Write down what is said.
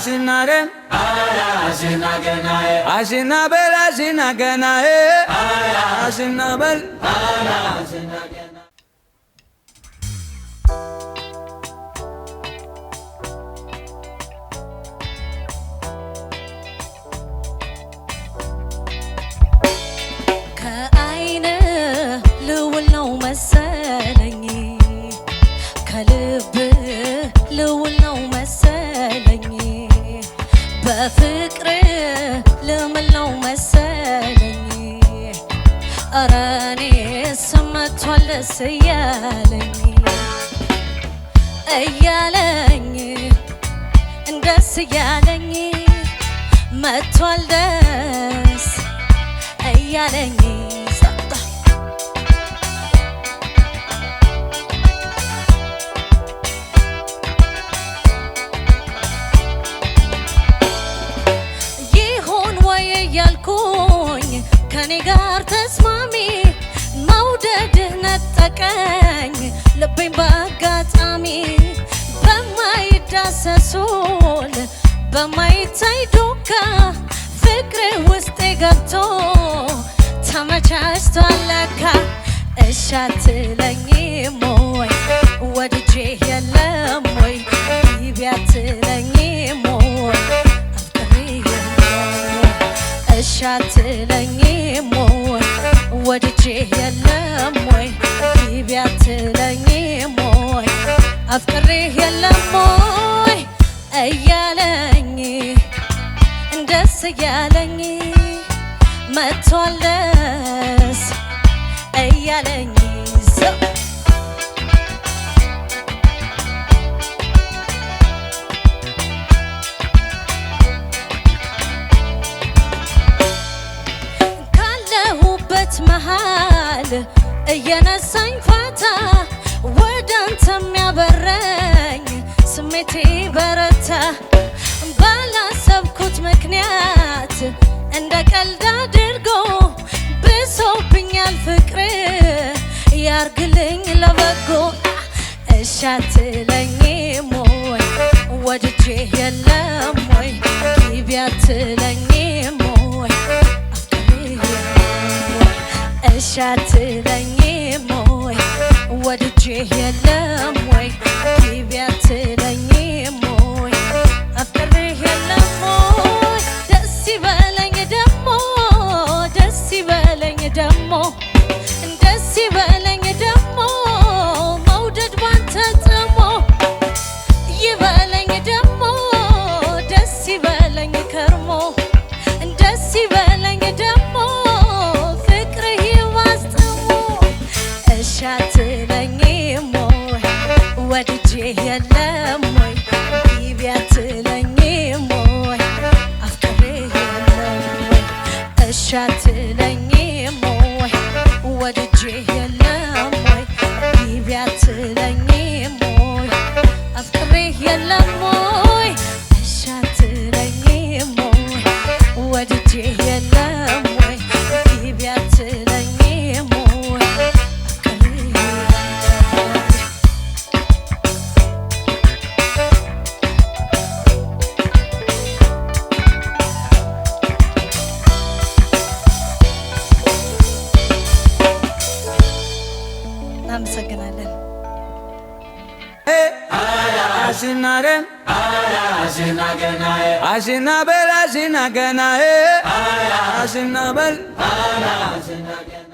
Asinare, Asinaganae, Asinabel, Asinaganae, Asinabel, Asinaganae. ከአይነ ልውል ነው መሰለኝ ከልብ ልውል ነው መሰለኝ በፍቅር ልምል ነው መሰለኝ ኧረ እኔስ መቷል ደስ እያለኝ ደስ እያለኝ መቷል ደስ እያለኝ ይሆን ወይ እያልኩኝ ከኔ ጋር ተስማሚ መውደድህ ነጠቀኝ ልቤን በአጋጣሚ በማይዳሰሱል በማይታይ ዱካ ፍቅር ውስጤ ገብቶ ተመቻችቷል ለካ እሺ አትለኝም ወይ ወድጄ የለም ወይ ይቢ አትለኝም ወይ አፍቅሬ የለም እሺ አትለኝም ወይ ወድጄ የለም ወይ ይቢ አትለኝም ወይ አፍቅሬ የለም ወይ እያለኝ ደስ እያለኝ መቷል ደስ እያለኝ ካለሁበት መሃል እየነሳኝ ፋታ ወደ አንተ የሚያበረኝ ስሜቴ በረታ ባላሰብኩት ምክንያት እንደ ቀልድ አድርጎ ብሶብኛል ፍቅር ያርግልኝ ለበጎ እሺ አትለኝም ወይ ወድጄ የለም ወይ ይቢ አትለኝም ወይ አፍቅሬ የለም ወይ እሺ አትለኝም ወይ ወድጄ የለም ወይ ይቢ አትለኝም ወይ አፍቅሬ የለም ወይ ደስ ይበለኝ ደሞ ደስ ይበለኝ ደሞ ደስ ይበለኝ ደሞ መውደድ ባንተ ጥሞ ይበለኝ ደሞ ደስ ይበለኝ ከርሞ ደስ ይበለኝ ደሞ ፍቅርህ ይዋስጥሞ እሺ አትለኝም ወይ ወድጄ የለም ወይ ይቢ አትለኝም ወይ አፍቅሬ የለም ወይ እሺ አትለኝም ወይ ወድጄ የለም ወይ ይቢ አትለኝም ወይ አፍቅሬ የለም ወይ እሺ አትለኝም ወይ ወድጄ የለም ወይ ይቢ አትለኝም ወይ አፍቅሬ የለም ወይ እናመሰግናለን። Asinare, Asinaganae, Asinabel, Asinaganae, Asinabel, Asinaganae.